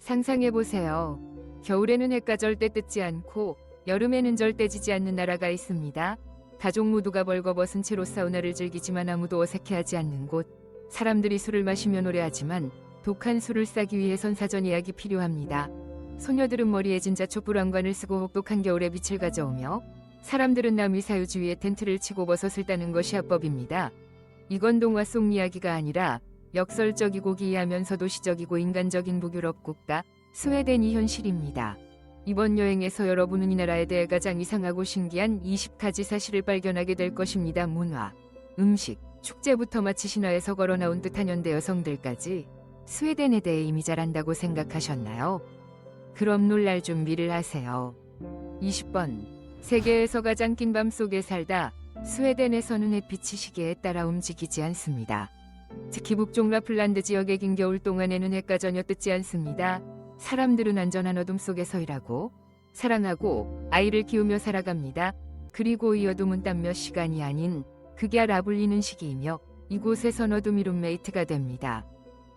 상상해보세요. 겨울에는 해가 절대 뜨지 않고 여름에는 절대 지지 않는 나라가 있습니다. 가족 모두가 벌거벗은 채로 사우나를 즐기지만 아무도 어색해하지 않는 곳. 사람들이 술을 마시며 노래하지만 독한 술을 싸기 위해선 사전 예약이 필요합니다. 소녀들은 머리에 진짜 촛불왕관을 쓰고 혹독한 겨울에 빛을 가져오며 사람들은 남위 사유지 위에 텐트를 치고 버섯을 따는 것이 합법입니다. 이건 동화 속 이야기가 아니라 역설적이고 기이하면서도 시적이고 인간적인 북유럽 국가 스웨덴이 현실입니다. 이번 여행에서 여러분은 이 나라에 대해 가장 이상하고 신기한 20가지 사실을 발견하게 될 것입니다. 문화, 음식, 축제부터 마치 신화에서 걸어나온 듯한 현대 여성들까지 스웨덴에 대해 이미 잘 안다고 생각하셨나요? 그럼 놀랄 준비를 하세요. 20번. 세계에서 가장 긴 밤 속에 살다 스웨덴에서는 햇빛이 시계에 따라 움직이지 않습니다. 특히 북쪽 라플란드 지역의 긴 겨울 동안에는 해가 전혀 뜨지 않습니다. 사람들은 안전한 어둠 속에서 일하고 사랑하고 아이를 키우며 살아갑니다. 그리고 이 어둠은 딱 몇 시간이 아닌 극야라 불리는 시기이며 이곳에선 어둠이 룸메이트가 됩니다.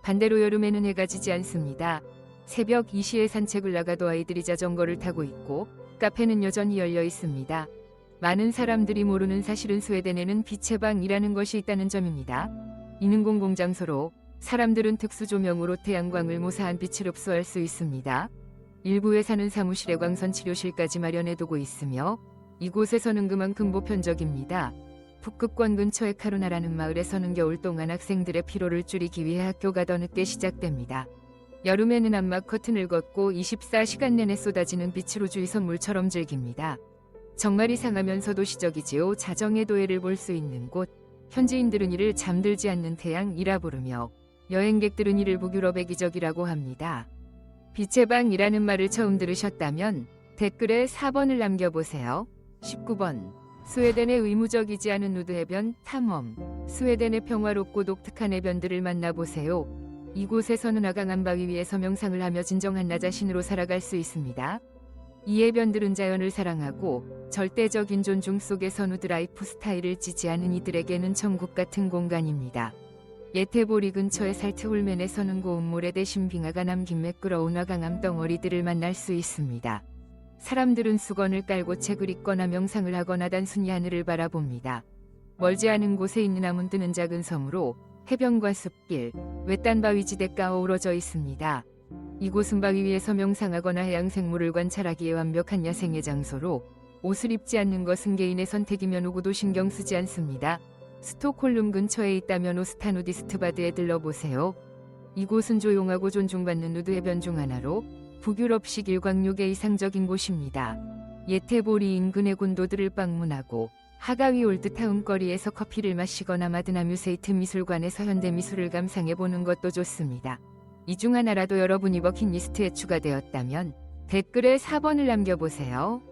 반대로 여름에는 해가 지지 않습니다. 새벽 2시에 산책을 나가도 아이들이 자전거를 타고 있고 카페는 여전히 열려 있습니다. 많은 사람들이 모르는 사실은 스웨덴에는 빛의 방이라는 것이 있다는 점입니다. 이는 공공장소로 사람들은 특수 조명으로 태양광을 모사한 빛을 흡수할 수 있습니다. 일부 회사는 사무실에 광선 치료실까지 마련해두고 있으며 이곳에서는 그만큼 보편적입니다. 북극권 근처의 카루나라는 마을에서는 겨울 동안 학생들의 피로를 줄이기 위해 학교가 더 늦게 시작됩니다. 여름에는 암막 커튼을 걷고 24시간 내내 쏟아지는 빛으로 주위 선물처럼 즐깁니다. 정말 이상하면서도 시적이지요. 자정의 도해를 볼 수 있는 곳. 현지인들은 이를 잠들지 않는 태양이라 부르며 여행객들은 이를 북유럽의 기적이라고 합니다. 빛의 방이라는 말을 처음 들으셨다면 댓글에 4번을 남겨보세요. 19번. 스웨덴의 의무적이지 않은 누드 해변 탐험. 스웨덴의 평화롭고 독특한 해변들을 만나보세요. 이곳에서는 아강한 바위 위에서 명상을 하며 진정한 나 자신으로 살아갈 수 있습니다. 이 해변들은 자연을 사랑하고 절대적인 존중 속에서 누드 라이프 스타일을 지지하는 이들에게는 천국 같은 공간입니다. 예테보리 근처의 살트홀맨에서는 고운 모래 대신 빙하가 남긴 매끄러운 아강암 덩어리들을 만날 수 있습니다. 사람들은 수건을 깔고 책을 읽거나 명상을 하거나 단순히 하늘을 바라봅니다. 멀지 않은 곳에 있는 아문드는 작은 섬으로 해변과 숲길, 외딴 바위지대가 어우러져 있습니다. 이곳은 바위 위에서 명상하거나 해양생물을 관찰하기에 완벽한 야생의 장소로 옷을 입지 않는 것은 개인의 선택이며 누구도 신경 쓰지 않습니다. 스톡홀름 근처에 있다면 오스타 누디스트바드에 들러보세요. 이곳은 조용하고 존중받는 누드 해변 중 하나로 북유럽식 일광욕의 이상적인 곳입니다. 예테보리 인근의 군도들을 방문하고 하가위 올드타운 거리에서 커피를 마시거나 마드나 뮤세이트 미술관에서 현대미술을 감상해보는 것도 좋습니다. 이 중 하나라도 여러분이 버킷리스트에 추가되었다면 댓글에 4번을 남겨보세요.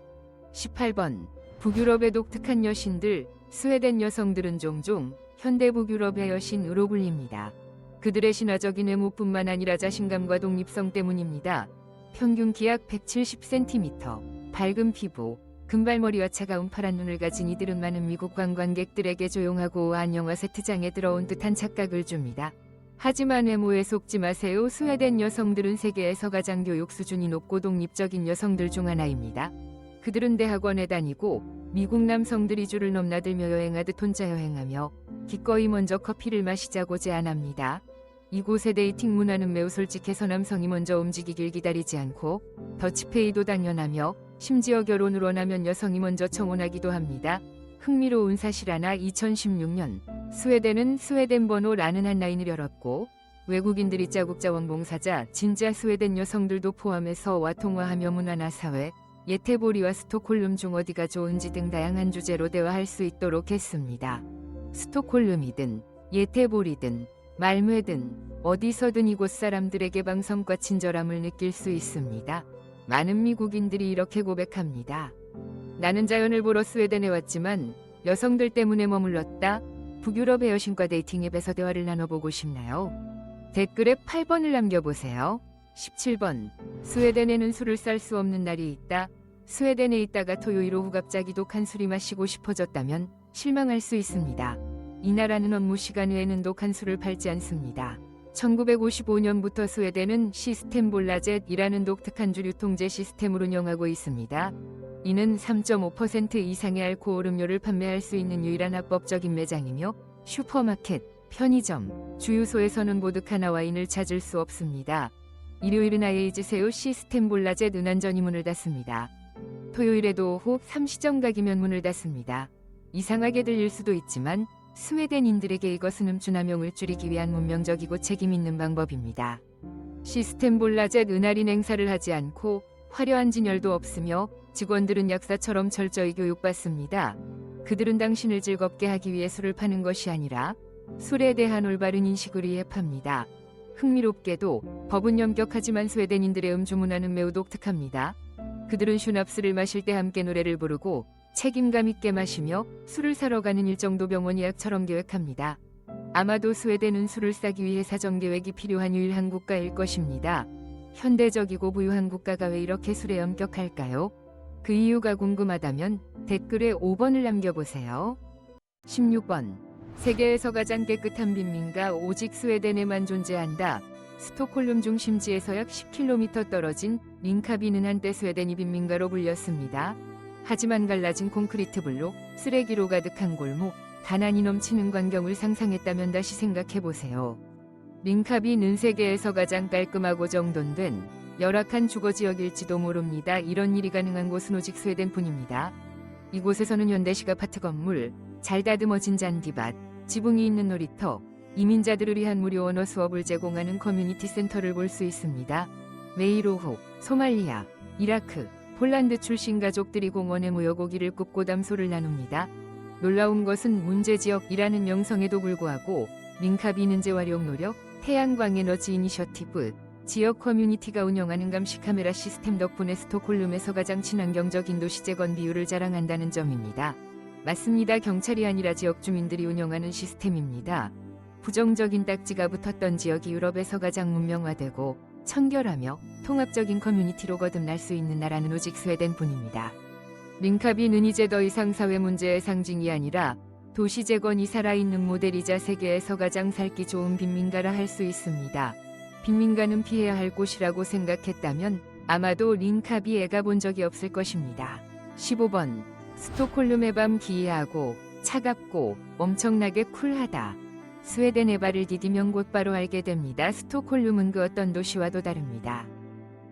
18번. 북유럽의 독특한 여신들. 스웨덴 여성들은 종종 현대 북유럽의 여신으로 불립니다. 그들의 신화적인 외모뿐만 아니라 자신감과 독립성 때문입니다. 평균 키약 170cm, 밝은 피부, 금발머리와 차가운 파란 눈을 가진 이들은 많은 미국 관광객들에게 조용하고 우아한 영화 세트장에 들어온 듯한 착각을 줍니다. 하지만 외모에 속지 마세요. 스웨덴 여성들은 세계에서 가장 교육 수준이 높고 독립적인 여성들 중 하나입니다. 그들은 대학원에 다니고 미국 남성들이 줄을 넘나들며 여행하듯 혼자 여행하며 기꺼이 먼저 커피를 마시자고 제안합니다. 이곳의 데이팅 문화는 매우 솔직해서 남성이 먼저 움직이길 기다리지 않고 더치페이도 당연하며 심지어 결혼을 원하면 여성이 먼저 청혼하기도 합니다. 흥미로운 사실 하나. 2016년 스웨덴은 스웨덴 번호라는 한 라인을 열었고 외국인들이 자국 자원봉사자 진짜 스웨덴 여성들도 포함해서 와 통화하며 문화나 사회, 예테보리와 스톡홀름 중 어디가 좋은지 등 다양한 주제로 대화할 수 있도록 했습니다. 스톡홀름이든 예테보리든 말메든 어디서든 이곳 사람들에게 방성과 친절함을 느낄 수 있습니다. 많은 미국인들이 이렇게 고백합니다. 나는 자연을 보러 스웨덴에 왔지만 여성들 때문에 머물렀다. 북유럽의 여신과 데이팅 앱에서 대화를 나눠보고 싶나요? 댓글에 8번을 남겨보세요. 17번. 스웨덴에는 술을 쌀 수 없는 날이 있다. 스웨덴에 있다가 토요일 오후 갑자기 독한 술이 마시고 싶어졌다면 실망할 수 있습니다. 이 나라는 업무 시간 외에는 독한 술을 팔지 않습니다. 1955년부터 스웨덴은 시스템볼라젯이라는 독특한 주 유통제 시스템을 운영하고 있습니다. 이는 3.5% 이상의 알코올 음료를 판매할 수 있는 유일한 합법적인 매장이며 슈퍼마켓, 편의점, 주유소에서는 보드카나 와인을 찾을 수 없습니다. 일요일은 IH새우 시스템볼라젯 은한전이 문을 닫습니다. 토요일에도 오후 3시정 가기면 문을 닫습니다. 이상하게 들릴 수도 있지만 스웨덴인들에게 이것은 음주남용을 줄이기 위한 문명적이고 책임있는 방법입니다. 시스템볼라젯 은할인 행사를 하지 않고 화려한 진열도 없으며 직원들은 약사처럼 철저히 교육받습니다. 그들은 당신을 즐겁게 하기 위해 술을 파는 것이 아니라 술에 대한 올바른 인식을 위해 팝니다. 흥미롭게도 법은 엄격하지만 스웨덴인들의 음주 문화는 매우 독특합니다. 그들은 슈납스를 마실 때 함께 노래를 부르고 책임감 있게 마시며 술을 사러 가는 일정도 병원 예약처럼 계획합니다. 아마도 스웨덴은 술을 싸기 위해 사전 계획이 필요한 유일한 국가일 것입니다. 현대적이고 부유한 국가가 왜 이렇게 술에 엄격할까요? 그 이유가 궁금하다면 댓글에 5번을 남겨보세요. 16번. 세계에서 가장 깨끗한 빈민가 오직 스웨덴에만 존재한다. 스톡홀름 중심지에서 약 10km 떨어진 링카비는 한때 스웨덴이 빈민가로 불렸습니다. 하지만 갈라진 콘크리트 블록, 쓰레기로 가득한 골목, 가난이 넘치는 광경을 상상했다면 다시 생각해보세요. 링카비는 세계에서 가장 깔끔하고 정돈된 열악한 주거지역일지도 모릅니다. 이런 일이 가능한 곳은 오직 스웨덴뿐입니다. 이곳에서는 현대식 아파트 건물, 잘 다듬어진 잔디밭, 지붕이 있는 놀이터, 이민자들을 위한 무료 언어 수업을 제공하는 커뮤니티 센터를 볼 수 있습니다. 매일 오후 소말리아, 이라크, 폴란드 출신 가족들이 공원에 모여 고기를 굽고 담소를 나눕니다. 놀라운 것은 문제지역이라는 명성에도 불구하고 링카비는 재활용 노력, 태양광 에너지 이니셔티브, 지역 커뮤니티가 운영하는 감시 카메라 시스템 덕분에 스톡홀름에서 가장 친환경적인 도시 재건 비율을 자랑한다는 점입니다. 맞습니다. 경찰이 아니라 지역 주민들이 운영하는 시스템입니다. 부정적인 딱지가 붙었던 지역이 유럽에서 가장 문명화되고 청결하며 통합적인 커뮤니티로 거듭날 수 있는 나라는 오직 스웨덴뿐입니다. 링카비는 이제 더 이상 사회 문제의 상징이 아니라 도시 재건이 살아있는 모델이자 세계에서 가장 살기 좋은 빈민가라 할 수 있습니다. 빈민가는 피해야 할 곳이라고 생각했다면 아마도 링카비에 가본 적이 없을 것입니다. 15번. 스톡홀름의 밤 기이하고 차갑고 엄청나게 쿨하다. 스웨덴의 발을 디디면 곧바로 알게 됩니다. 스톡홀름은 그 어떤 도시와도 다릅니다.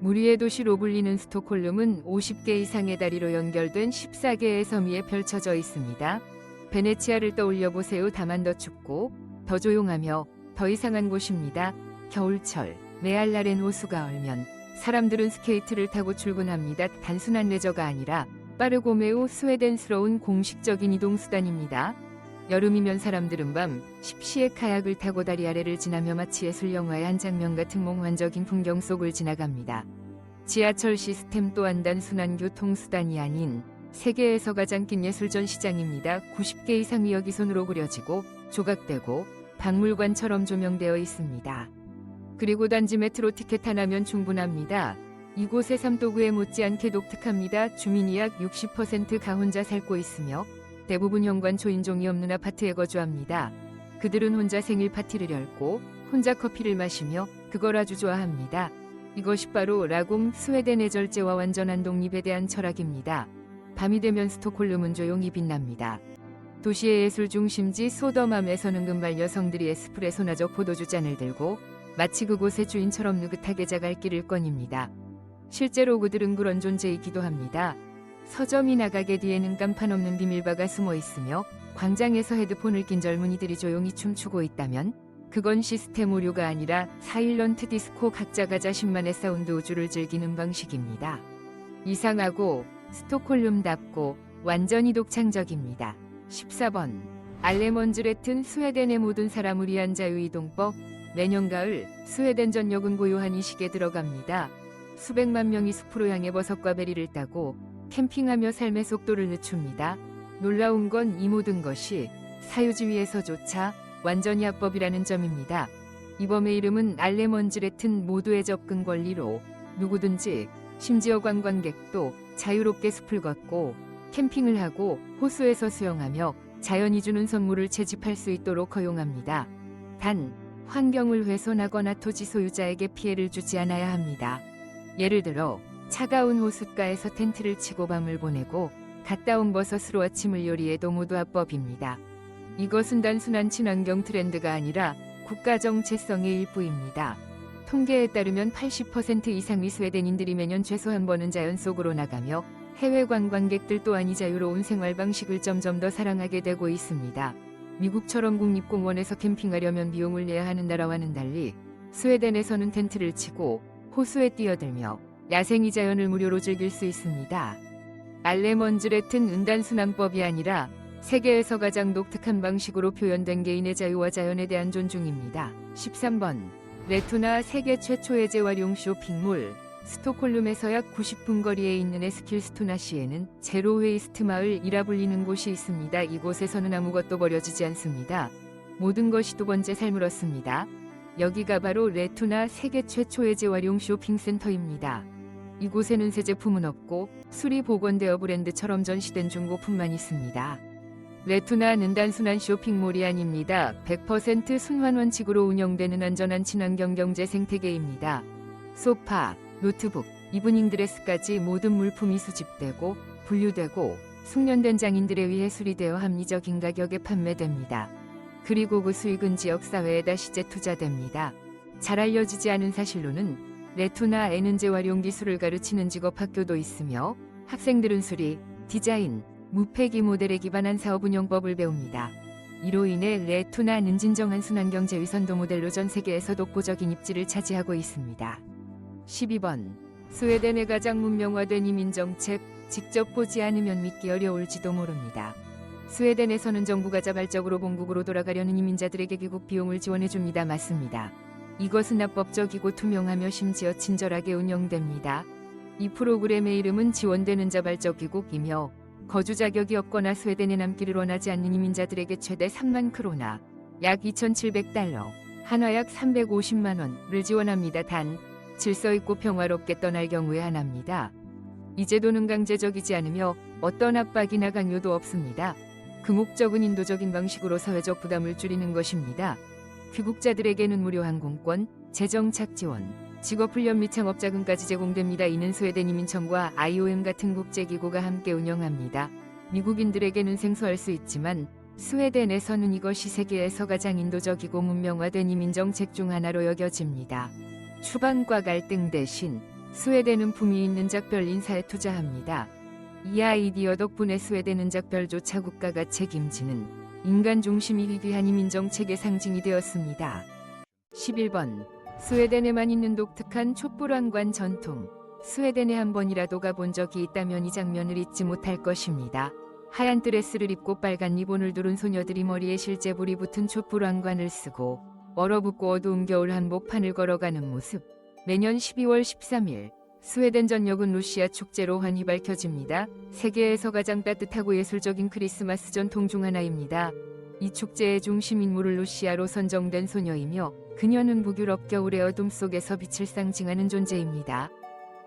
무리의 도시로 불리는 스톡홀름은 50개 이상의 다리로 연결된 14개의 섬 위에 펼쳐져 있습니다. 베네치아를 떠올려 보세요. 다만 더 춥고 더 조용하며 더 이상한 곳입니다. 겨울철 메알날엔 호수가 얼면 사람들은 스케이트를 타고 출근합니다. 단순한 레저가 아니라 빠르고 매우 스웨덴스러운 공식적인 이동수단입니다. 여름이면 사람들은 밤 10시에 카약을 타고 다리 아래를 지나며 마치 예술 영화의 한 장면 같은 몽환적인 풍경 속을 지나갑니다. 지하철 시스템 또한 단순한 교통수단이 아닌 세계에서 가장 긴 예술 전시장입니다. 90개 이상이 여기 손으로 그려지고 조각되고 박물관처럼 조명되어 있습니다. 그리고 단지 메트로 티켓 하나면 충분합니다. 이곳의 삼도구에 못지않게 독특합니다. 주민이 약 60%가 혼자 살고 있으며 대부분 현관 초인종이 없는 아파트에 거주합니다. 그들은 혼자 생일 파티를 열고 혼자 커피를 마시며 그걸 아주 좋아합니다. 이것이 바로 라곰 스웨덴의 절제와 완전한 독립에 대한 철학입니다. 밤이 되면 스톡홀름은 조용히 빛납니다. 도시의 예술 중심지 소더맘에서는 금발 여성들이 에스프레소나적 포도주 잔을 들고 마치 그곳의 주인처럼 느긋하게 자갈길을 꺼냅니다. 실제로 그들은 그런 존재이기도 합니다. 서점이 나가게 뒤에는 간판 없는 비밀바가 숨어 있으며 광장에서 헤드폰을 낀 젊은이들이 조용히 춤추고 있다면 그건 시스템 오류가 아니라 사일런트 디스코 각자가 자신만의 사운드 우주를 즐기는 방식입니다. 이상하고 스톡홀름답고 완전히 독창적입니다. 14번. 알레먼즈레튼 스웨덴의 모든 사람을 위한 자유이동법. 매년 가을 스웨덴 전역은 고요한 이식에 들어갑니다. 수백만 명이 숲으로 향해 버섯과 베리를 따고 캠핑하며 삶의 속도를 늦춥니다. 놀라운 건 이 모든 것이 사유지위에서조차 완전히 합법이라는 점입니다. 이 범의 이름은 알레먼즈레튼 모두의 접근 권리로 누구든지 심지어 관광객도 자유롭게 숲을 걷고 캠핑을 하고 호수에서 수영하며 자연이 주는 선물을 채집할 수 있도록 허용합니다. 단 환경을 훼손하거나 토지 소유자에게 피해를 주지 않아야 합니다. 예를 들어 차가운 호숫가에서 텐트를 치고 밤을 보내고 갔다 온 버섯으로 아침을 요리해도 모두 합법입니다. 이것은 단순한 친환경 트렌드가 아니라 국가 정체성의 일부입니다. 통계에 따르면 80% 이상의 스웨덴인들이 매년 최소 한 번은 자연 속으로 나가며 해외 관광객들 또한 이 자유로운 생활 방식을 점점 더 사랑하게 되고 있습니다. 미국처럼 국립공원에서 캠핑하려면 비용을 내야 하는 나라와는 달리 스웨덴에서는 텐트를 치고 호수에 뛰어들며 야생의 자연을 무료로 즐길 수 있습니다. 알레먼즈렛은 은단순환법이 아니라 세계에서 가장 독특한 방식으로 표현된 개인의 자유와 자연에 대한 존중입니다. 13번 레투나 세계 최초의 재활용 쇼핑몰. 스톡홀름에서 약 90분 거리에 있는 에스킬스투나시에는 제로 웨이스트 마을이라 불리는 곳이 있습니다. 이곳에서는 아무것도 버려지지 않습니다. 모든 것이 두 번째 삶을 얻습니다. 여기가 바로 레투나 세계 최초의 재활용 쇼핑센터입니다. 이곳에는 새 제품은 없고 수리 복원되어 브랜드처럼 전시된 중고품만 있습니다. 레투나는 단순한 쇼핑몰이 아닙니다. 100% 순환 원칙으로 운영되는 안전한 친환경 경제 생태계입니다. 소파, 노트북, 이브닝 드레스까지 모든 물품이 수집되고 분류되고 숙련된 장인들에 의해 수리되어 합리적인 가격에 판매됩니다. 그리고 그 수익은 지역사회에 다시 재투자됩니다. 잘 알려지지 않은 사실로는 레투나에는 재활용 기술을 가르치는 직업학교도 있으며 학생들은 수리, 디자인, 무폐기 모델에 기반한 사업 운영법을 배웁니다. 이로 인해 레투나는 진정한 순환경제 위선도 모델로 전 세계에서 독보적인 입지를 차지하고 있습니다. 12번 스웨덴의 가장 문명화된 이민정책. 직접 보지 않으면 믿기 어려울지도 모릅니다. 스웨덴에서는 정부가 자발적으로 본국으로 돌아가려는 이민자들에게 귀국 비용을 지원해줍니다. 맞습니다. 이것은 합법적이고 투명하며 심지어 친절하게 운영됩니다. 이 프로그램의 이름은 지원되는 자발적 귀국이며 거주 자격이 없거나 스웨덴에 남기를 원하지 않는 이민자들에게 최대 3만 크로나 약 2,700달러 한화 약 350만 원을 지원합니다. 단 질서 있고 평화롭게 떠날 경우에 하나입니다. 이 제도는 강제적이지 않으며 어떤 압박이나 강요도 없습니다. 그 목적은 인도적인 방식으로 사회적 부담을 줄이는 것입니다. 귀국자들에게는 무료 항공권, 재정착 지원, 직업훈련 및 창업자금까지 제공됩니다. 이는 스웨덴 이민청과 IOM 같은 국제기구가 함께 운영합니다. 미국인들에게는 생소할 수 있지만 스웨덴에서는 이것이 세계에서 가장 인도적이고 문명화된 이민정책 중 하나로 여겨집니다. 추방과 갈등 대신 스웨덴은 품위 있는 작별 인사에 투자합니다. 이 아이디어 덕분에 스웨덴은 작별조차 국가가 책임지는 인간 중심이 위대한 이민정책의 상징이 되었습니다. 11번 스웨덴에만 있는 독특한 촛불왕관 전통. 스웨덴에 한 번이라도 가본 적이 있다면 이 장면을 잊지 못할 것입니다. 하얀 드레스를 입고 빨간 리본을 두른 소녀들이 머리에 실제 불이 붙은 촛불왕관을 쓰고 얼어붙고 어두운 겨울 한복판을 걸어가는 모습. 매년 12월 13일 스웨덴 전역은 루시아 축제로 환히 밝혀집니다. 세계에서 가장 따뜻하고 예술적인 크리스마스 전통 중 하나입니다. 이 축제의 중심 인물은 루시아로 선정된 소녀이며 그녀는 북유럽 겨울의 어둠 속에서 빛을 상징하는 존재입니다.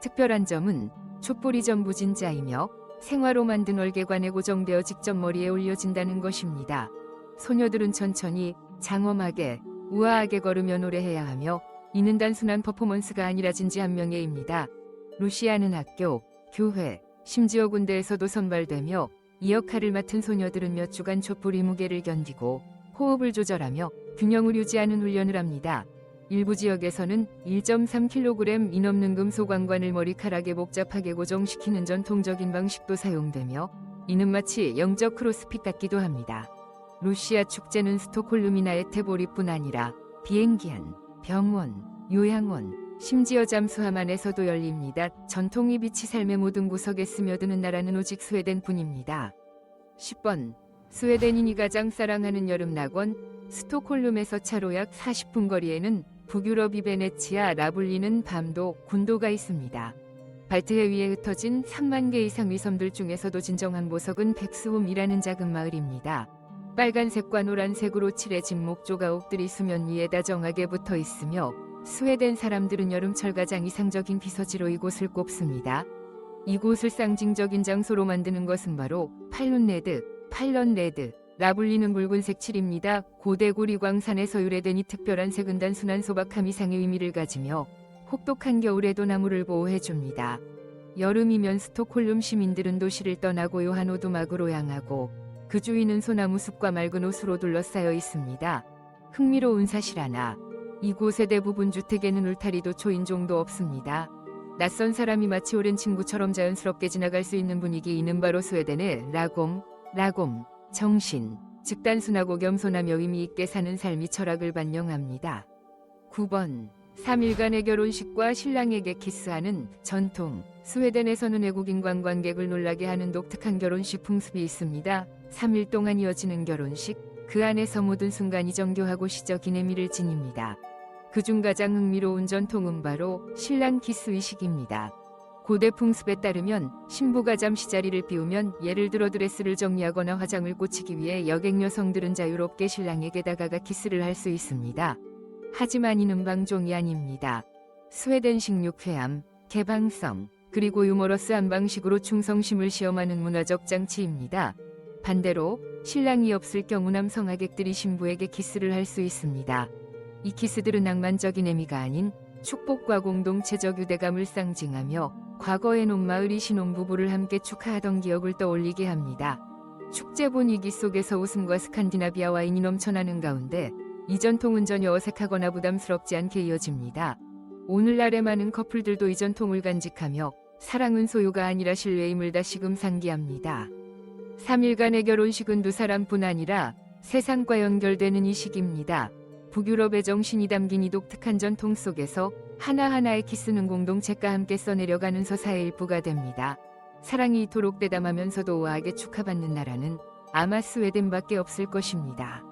특별한 점은 촛불이 전부 진짜이며 생화로 만든 월계관에 고정되어 직접 머리에 올려진다는 것입니다. 소녀들은 천천히, 장엄하게, 우아하게 걸으며 노래해야 하며 이는 단순한 퍼포먼스가 아니라 진지한 명예입니다. 루시아는 학교, 교회, 심지어 군대에서도 선발되며 이 역할을 맡은 소녀들은 몇 주간 촛불의 무게를 견디고 호흡을 조절하며 균형을 유지하는 훈련을 합니다. 일부 지역에서는 1.3kg이 넘는 금속왕관을 머리카락에 복잡하게 고정시키는 전통적인 방식도 사용되며 이는 마치 영적 크로스핏 같기도 합니다. 루시아 축제는 스톡홀름이나 에테보리뿐 아니라 비행기 안, 병원, 요양원, 심지어 잠수함 안에서도 열립니다. 전통이 빛이 삶의 모든 구석에 스며드는 나라는 오직 스웨덴뿐입니다. 10번 스웨덴인이 가장 사랑하는 여름 낙원. 스톡홀름에서 차로 약 40분 거리에는 북유럽이 베네치아 불리는 밤도 군도가 있습니다. 발트해 위에 흩어진 3만 개 이상의 섬들 중에서도 진정한 보석은 백스홈이라는 작은 마을입니다. 빨간색과 노란색으로 칠해진 목조가옥들이 수면 위에 다정하게 붙어 있으며 스웨덴 사람들은 여름철 가장 이상적인 비서지로 이곳을 꼽습니다. 이곳을 상징적인 장소로 만드는 것은 바로 팔룬레드, 팔런레드, 라불리는 붉은색 칠입니다. 고대 고리광산에서 유래된 이 특별한 색은 단순한 소박함 이상의 의미를 가지며 혹독한 겨울에도 나무를 보호해줍니다. 여름이면 스톡홀름 시민들은 도시를 떠나고 요한 오두막으로 향하고 그 주위는 소나무 숲과 맑은 호수로 둘러싸여 있습니다. 흥미로운 사실 하나. 이곳의 대부분 주택에는 울타리도 초인종도 없습니다. 낯선 사람이 마치 오랜 친구처럼 자연스럽게 지나갈 수 있는 분위기. 이는 바로 스웨덴의 라곰, 정신, 즉 단순하고 겸손하며 의미 있게 사는 삶이 철학을 반영합니다. 9번. 3일간의 결혼식과 신랑에게 키스하는 전통. 스웨덴에서는 외국인 관광객을 놀라게 하는 독특한 결혼식 풍습이 있습니다. 3일 동안 이어지는 결혼식, 그 안에서 모든 순간이 정교하고 시적인 의미를 지닙니다. 그중 가장 흥미로운 전통은 바로 신랑 키스 의식입니다. 고대 풍습에 따르면 신부가 잠시 자리를 비우면, 예를 들어 드레스를 정리하거나 화장을 꽂히기 위해 여객 여성들은 자유롭게 신랑에게 다가가 키스를 할 수 있습니다. 하지만 이는 방종이 아닙니다. 스웨덴식 육회함, 개방성, 그리고 유머러스한 방식으로 충성심을 시험하는 문화적 장치입니다. 반대로 신랑이 없을 경우 남성하객들이 신부에게 키스를 할 수 있습니다. 이 키스들은 낭만적인 의미가 아닌 축복과 공동체적 유대감을 상징하며 과거의 논마을이 신혼부부를 함께 축하하던 기억을 떠올리게 합니다. 축제 분위기 속에서 웃음과 스칸디나비아 와인이 넘쳐나는 가운데 이 전통은 전혀 어색하거나 부담스럽지 않게 이어집니다. 오늘날의 많은 커플들도 이 전통을 간직하며 사랑은 소유가 아니라 신뢰임을 다시금 상기합니다. 3일간의 결혼식은 두 사람뿐 아니라 세상과 연결되는 이식입니다. 북유럽의 정신이 담긴 이 독특한 전통 속에서 하나하나의 키스는 공동체가 함께 써내려가는 서사의 일부가 됩니다. 사랑이 이토록 대담하면서도 우아하게 축하받는 나라는 아마 스웨덴밖에 없을 것입니다.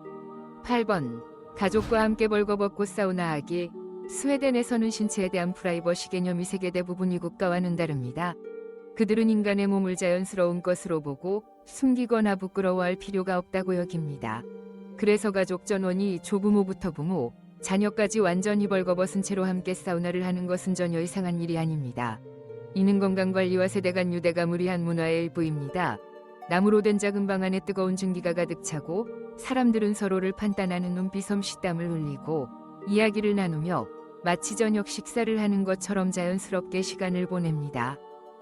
8번. 가족과 함께 벌거벗고 사우나하기. 스웨덴에서는 신체에 대한 프라이버시 개념이 세계 대부분의 국가와는 다릅니다. 그들은 인간의 몸을 자연스러운 것으로 보고 숨기거나 부끄러워할 필요가 없다고 여깁니다. 그래서 가족 전원이 조부모부터 부모, 자녀까지 완전히 벌거벗은 채로 함께 사우나를 하는 것은 전혀 이상한 일이 아닙니다. 이는 건강관리와 세대 간 유대감을 위한 문화의 일부입니다. 나무로 된 작은 방 안에 뜨거운 증기가 가득 차고 사람들은 서로를 판단하는 눈빛 솜씨 땀을 흘리고 이야기를 나누며 마치 저녁 식사를 하는 것처럼 자연스럽게 시간을 보냅니다.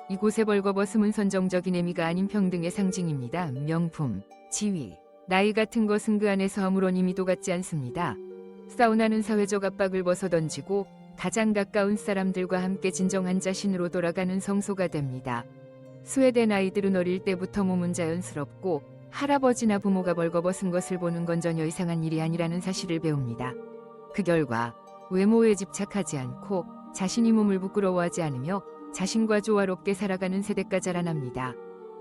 이곳의 벌거벗음은 선정적인 의미가 아닌 평등의 상징입니다. 명품, 지위, 나이 같은 것은 그 안에서 아무런 의미도 갖지 않습니다. 사우나는 사회적 압박을 벗어던지고 가장 가까운 사람들과 함께 진정한 자신으로 돌아가는 성소가 됩니다. 스웨덴 아이들은 어릴 때부터 몸은 자연스럽고 할아버지나 부모가 벌거벗은 것을 보는 건 전혀 이상한 일이 아니라는 사실을 배웁니다. 그 결과 외모에 집착하지 않고 자신이 몸을 부끄러워하지 않으며 자신과 조화롭게 살아가는 세대가 자라납니다.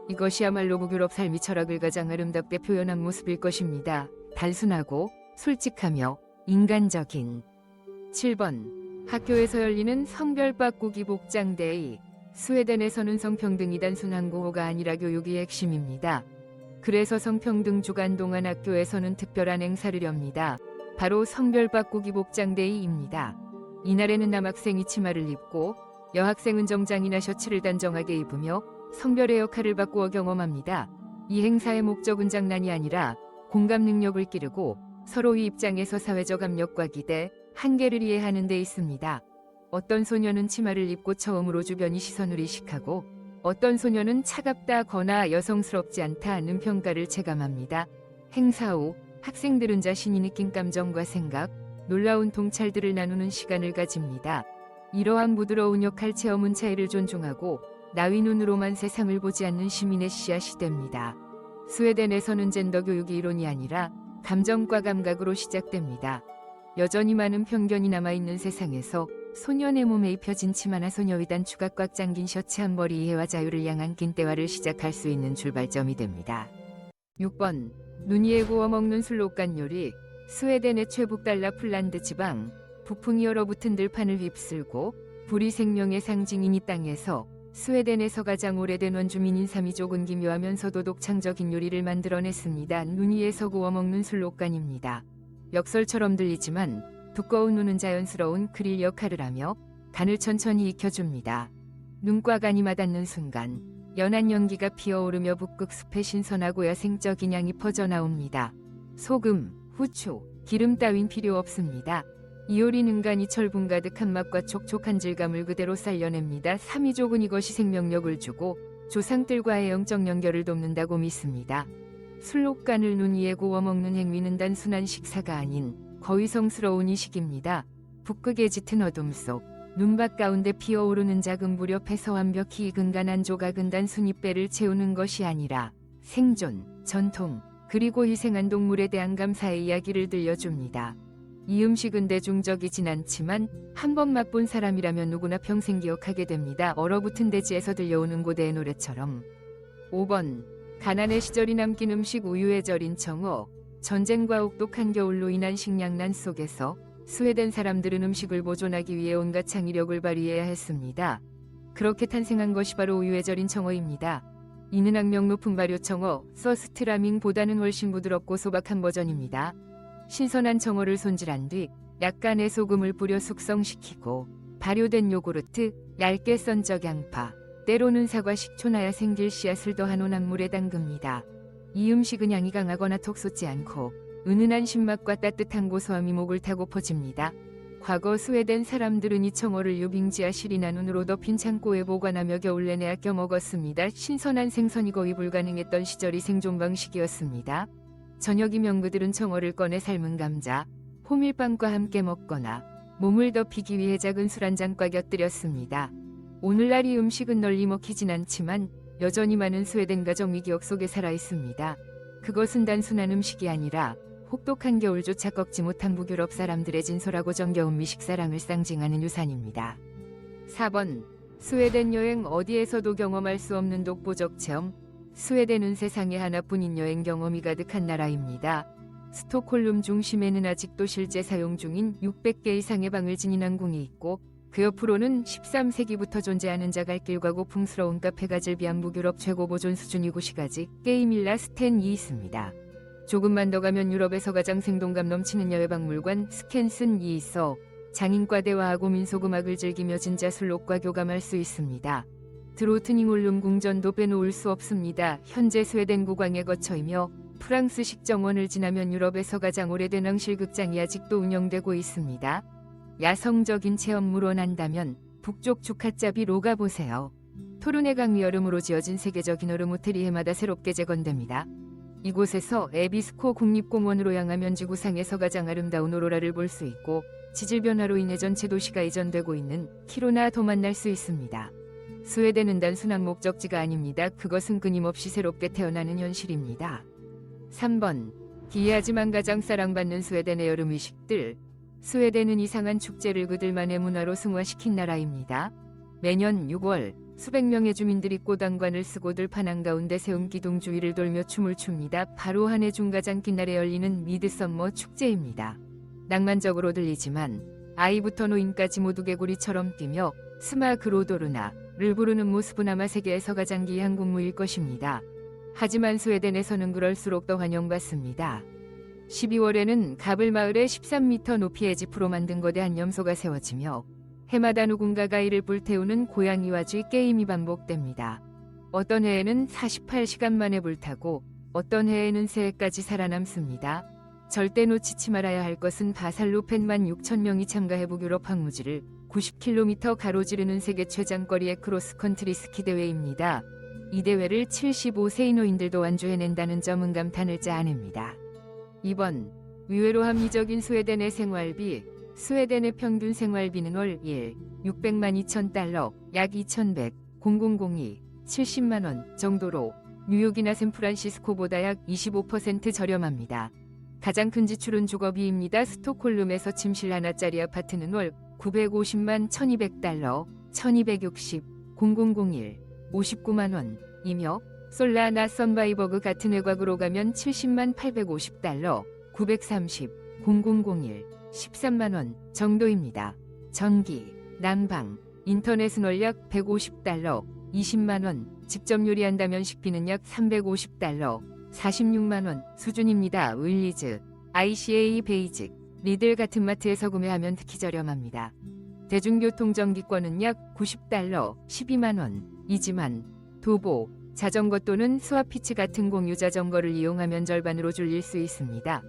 이것이야말로 북유럽 삶의 철학을 가장 아름답게 표현한 모습일 것입니다. 단순하고 솔직하며 인간적인. 7번. 학교에서 열리는 성별 바꾸기 복장데이. 스웨덴에서는 성평등이 단순한 구호가 아니라 교육의 핵심입니다. 그래서 성평등 주간 동안 학교에서는 특별한 행사를 엽니다. 바로 성별 바꾸기 복장데이입니다. 이날에는 남학생이 치마를 입고 여학생은 정장이나 셔츠를 단정하게 입으며 성별의 역할을 바꾸어 경험합니다. 이 행사의 목적은 장난이 아니라 공감 능력을 기르고 서로의 입장에서 사회적 압력과 기대, 한계를 이해하는 데 있습니다. 어떤 소녀는 치마를 입고 처음으로 주변이 시선을 의식하고 어떤 소녀는 차갑다거나 여성스럽지 않다는 평가를 체감합니다. 행사 후 학생들은 자신이 느낀 감정과 생각, 놀라운 통찰들을 나누는 시간을 가집니다. 이러한 부드러운 역할 체험은 차이를 존중하고 나의 눈으로만 세상을 보지 않는 시민의 씨앗이 됩니다. 스웨덴에서는 젠더 교육이 이론이 아니라 감정과 감각으로 시작됩니다. 여전히 많은 편견이 남아있는 세상에서 소년의 몸에 입혀진 치마나 소녀의 단추가 꽉 잠긴 셔츠 한 벌이 이해와 자유를 향한 긴 대화를 시작할 수 있는 출발점이 됩니다. 6번. 눈 위에 구워 먹는 술록간 요리. 스웨덴의 최북 라플란드 지방, 북풍이 얼어붙은 들판을 휩쓸고 불이 생명의 상징인 이 땅에서 스웨덴에서 가장 오래된 원주민인 사미족은 기묘하면서도 독창적인 요리를 만들어냈습니다. 눈 위에서 구워 먹는 술록간입니다. 역설처럼 들리지만 두꺼운 눈은 자연스러운 그릴 역할을 하며 간을 천천히 익혀줍니다. 눈과 간이 맞닿는 순간 연한 연기가 피어오르며 북극 숲의 신선하고 야생적인 향이 퍼져나옵니다. 소금, 후추, 기름 따윈 필요 없습니다. 이 요리는 간이 철분 가득한 맛과 촉촉한 질감을 그대로 살려냅니다. 삼위족은 이것이 생명력을 주고 조상들과의 영적 연결을 돕는다고 믿습니다. 술록간을 눈 위에 구워 먹는 행위는 단순한 식사가 아닌 거위성스러운 이식입니다. 북극의 짙은 어둠 속 눈밭 가운데 피어오르는 작은 무렵에서 완벽히 익은 간 한 조각은 단순히 배를 채우는 것이 아니라 생존, 전통, 그리고 희생한 동물에 대한 감사의 이야기를 들려줍니다. 이 음식은 대중적이진 않지만 한 번 맛본 사람이라면 누구나 평생 기억하게 됩니다. 얼어붙은 대지에서 들려오는 고대의 노래처럼. 5번. 가난의 시절이 남긴 음식 우유에 절인 청어. 전쟁과 혹독한 겨울로 인한 식량난 속에서 스웨덴 사람들은 음식을 보존하기 위해 온갖 창의력을 발휘해야 했습니다. 그렇게 탄생한 것이 바로 우유에 절인 청어입니다. 이는 악명 높은 발효청어 서스트라밍보다는 훨씬 부드럽고 소박한 버전입니다. 신선한 청어를 손질한 뒤 약간의 소금을 뿌려 숙성시키고 발효된 요구르트, 얇게 썬 적양파, 때로는 사과 식초나야 생길 씨앗을 더한 온악물에 담급니다. 이 음식은 향이 강하거나 톡 솟지 않고 은은한 신맛과 따뜻한 고소함이 목을 타고 퍼집니다. 과거 스웨덴 사람들은 이 청어를 유빙지와 실이나 눈으로 덮인 창고에 보관하며 겨울 내내 아껴 먹었습니다. 신선한 생선이 거의 불가능했던 시절이 생존 방식이었습니다. 저녁이면 그들은 청어를 꺼내 삶은 감자, 호밀빵과 함께 먹거나 몸을 덮이기 위해 작은 술 한 잔과 곁들였습니다. 오늘날 이 음식은 널리 먹히진 않지만 여전히 많은 스웨덴 가정이 기억 속에 살아있습니다. 그것은 단순한 음식이 아니라 혹독한 겨울조차 꺾지 못한 북유럽 사람들의 진솔하고 정겨운 미식사랑을 상징하는 유산입니다. 4번. 스웨덴 여행. 어디에서도 경험할 수 없는 독보적 체험. 스웨덴은 세상에 하나뿐인 여행 경험이 가득한 나라입니다. 스톡홀름 중심에는 아직도 실제 사용 중인 600개 이상의 방을 지닌 항공이 있고 그 옆으로는 13세기부터 존재하는 자갈길과 고풍스러운 카페가 즐비한 북유럽 최고 보존 수준 이곳이가지 게이밀라 스텐이 있습니다. 조금만 더 가면 유럽에서 가장 생동감 넘치는 야외박물관 스캔슨이 있어 장인과 대화하고 민속음악을 즐기며 진짜 술록과 교감할 수 있습니다. 드로트닝홀름 궁전도 빼놓을 수 없습니다. 현재 스웨덴 국왕의 거처이며 프랑스식 정원을 지나면 유럽에서 가장 오래된 왕실극장이 아직도 운영되고 있습니다. 야성적인 체험으로 난다면 북쪽 주카짜비로 가보세요. 토르네 강 위 얼음으로 지어진 세계적인 얼음 호텔이 해마다 새롭게 재건됩니다. 이곳에서 에비스코 국립공원으로 향하면 지구상에서 가장 아름다운 오로라를 볼 수 있고 지질 변화로 인해 전체 도시가 이전되고 있는 키로나도 만날 수 있습니다. 스웨덴은 단순한 목적지가 아닙니다. 그것은 끊임없이 새롭게 태어나는 현실입니다. 3번. 기이하지만 가장 사랑받는 스웨덴의 여름 의식들. 스웨덴은 이상한 축제를 그들만의 문화로 승화시킨 나라입니다. 매년 6월 수백 명의 주민들이 꽃왕관을 쓰고 들판 한가운데 세운 기둥 주위를 돌며 춤을 춥니다. 바로 한 해 중가장 깃날에 열리는 미드썸머 축제입니다. 낭만적으로 들리지만 아이부터 노인까지 모두 개구리처럼 뛰며 스마그로도르나를 부르는 모습은 아마 세계에서 가장 기이한 군무일 것입니다. 하지만 스웨덴에서는 그럴수록 더 환영받습니다. 12월에는 가블 마을에 13m 높이의 지프로 만든 거대한 염소가 세워지며 해마다 누군가가 이를 불태우는 고양이와 쥐 게임이 반복됩니다. 어떤 해에는 48시간 만에 불타고 어떤 해에는 새해까지 살아남습니다. 절대 놓치지 말아야 할 것은 바살로 16,000명이 참가해 북유럽 황무지를 90km 가로지르는 세계 최장거리의 크로스컨트리 스키 대회입니다. 이 대회를 75세 이노인들도 완주해낸다는 점은 감탄을 자아냅니다. 2번. 의외로 합리적인 스웨덴의 생활비. 스웨덴의 평균 생활비는 월 1, 600만 2천 달러, 약 2,100, 0002, 70만 원 정도로 뉴욕이나 샌프란시스코보다 약 25% 저렴합니다. 가장 큰 지출은 주거비입니다. 스톡홀름에서 침실 하나짜리 아파트는 월 950만 1200달러, 1260, 0001, 59만 원이며 솔라나 선바이버그 같은 외곽으로 가면 70만 850달러, 930, 0001, 13만 원 정도입니다. 전기, 난방, 인터넷은 월 약 150달러, 20만 원, 직접 요리한다면 식비는 약 350달러, 46만 원 수준입니다. 윌리즈, ICA 베이직, 리들 같은 마트에서 구매하면 특히 저렴합니다. 대중교통 정기권은 약 90달러, 12만 원이지만 도보, 자전거 또는 스와피치 같은 공유 자전거를 이용하면 절반으로 줄일 수 있습니다.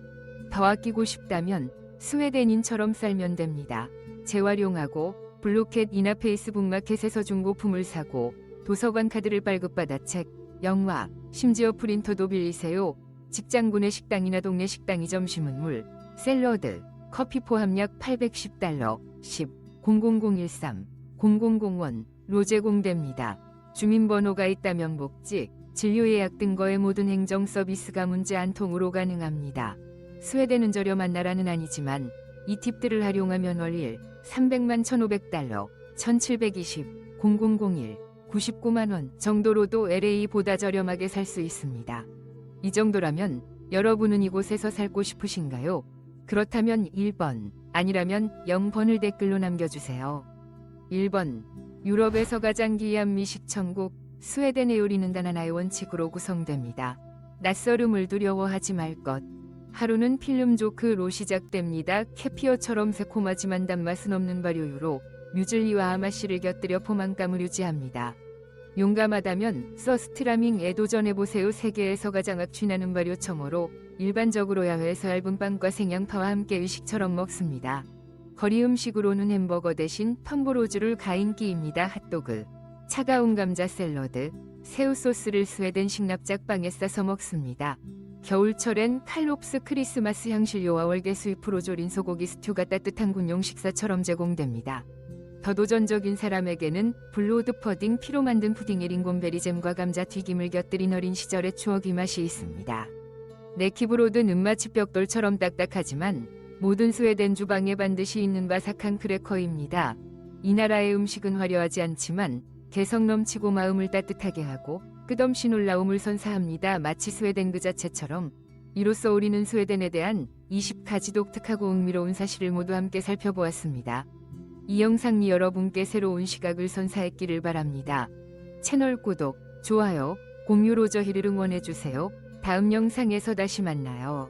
더 아끼고 싶다면 스웨덴인처럼 살면 됩니다. 재활용하고 블로켓이나 페이스북 마켓에서 중고품을 사고 도서관 카드를 발급받아 책, 영화, 심지어 프린터도 빌리세요. 직장군의 식당이나 동네 식당이 점심은 물, 샐러드, 커피 포함 약 $810, 10, 00013, 0001로 제공됩니다. 주민번호가 있다면 복지, 진료 예약 등 거의 모든 행정 서비스가 문제 안 통으로 가능합니다. 스웨덴은 저렴한 나라는 아니지만 이 팁들을 활용하면 월일 300만 $1,500, 1720, 0001, 99만 원 정도로도 LA보다 저렴하게 살 수 있습니다. 이 정도라면 여러분은 이곳에서 살고 싶으신가요? 그렇다면 1번, 아니라면 0번을 댓글로 남겨주세요. 1번, 유럽에서 가장 귀한 미식 천국, 스웨덴의 요리는 단 하나의 원칙으로 구성됩니다. 낯설음을 두려워하지 말 것. 하루는 필름 조크로 시작됩니다. 캐피어처럼 새콤하지만 단맛은 없는 발효유로 뮤즐리와 아마씨를 곁들여 포만감을 유지합니다. 용감하다면 서스트라밍에 도전해보세요. 세계에서 가장 악취나는 발효 청어로 일반적으로 야외에서 얇은 빵과 생양파와 함께 의식처럼 먹습니다. 거리 음식으로는 햄버거 대신 텀보로즈를 가인기입니다. 핫도그, 차가운 감자 샐러드, 새우 소스를 스웨덴 식납작빵에 싸서 먹습니다. 겨울철엔 칼롭스 크리스마스 향신료와 월계수잎으로 졸인 소고기 스튜가 따뜻한 군용 식사처럼 제공됩니다. 더 도전적인 사람에게는 블로드 퍼딩, 피로 만든 푸딩에 링곤베리 잼과 감자 튀김을 곁들인 어린 시절의 추억이 맛이 있습니다. 네키브로드는 은마치 벽돌처럼 딱딱하지만 모든 스웨덴 주방에 반드시 있는 바삭한 크래커입니다. 이 나라의 음식은 화려하지 않지만 개성 넘치고 마음을 따뜻하게 하고 끝없이 놀라움을 선사합니다. 마치 스웨덴 그 자체처럼. 이로써 우리는 스웨덴에 대한 20가지 독특하고 흥미로운 사실을 모두 함께 살펴보았습니다. 이 영상이 여러분께 새로운 시각을 선사했기를 바랍니다. 채널 구독, 좋아요, 공유로 저희를 응원해주세요. 다음 영상에서 다시 만나요.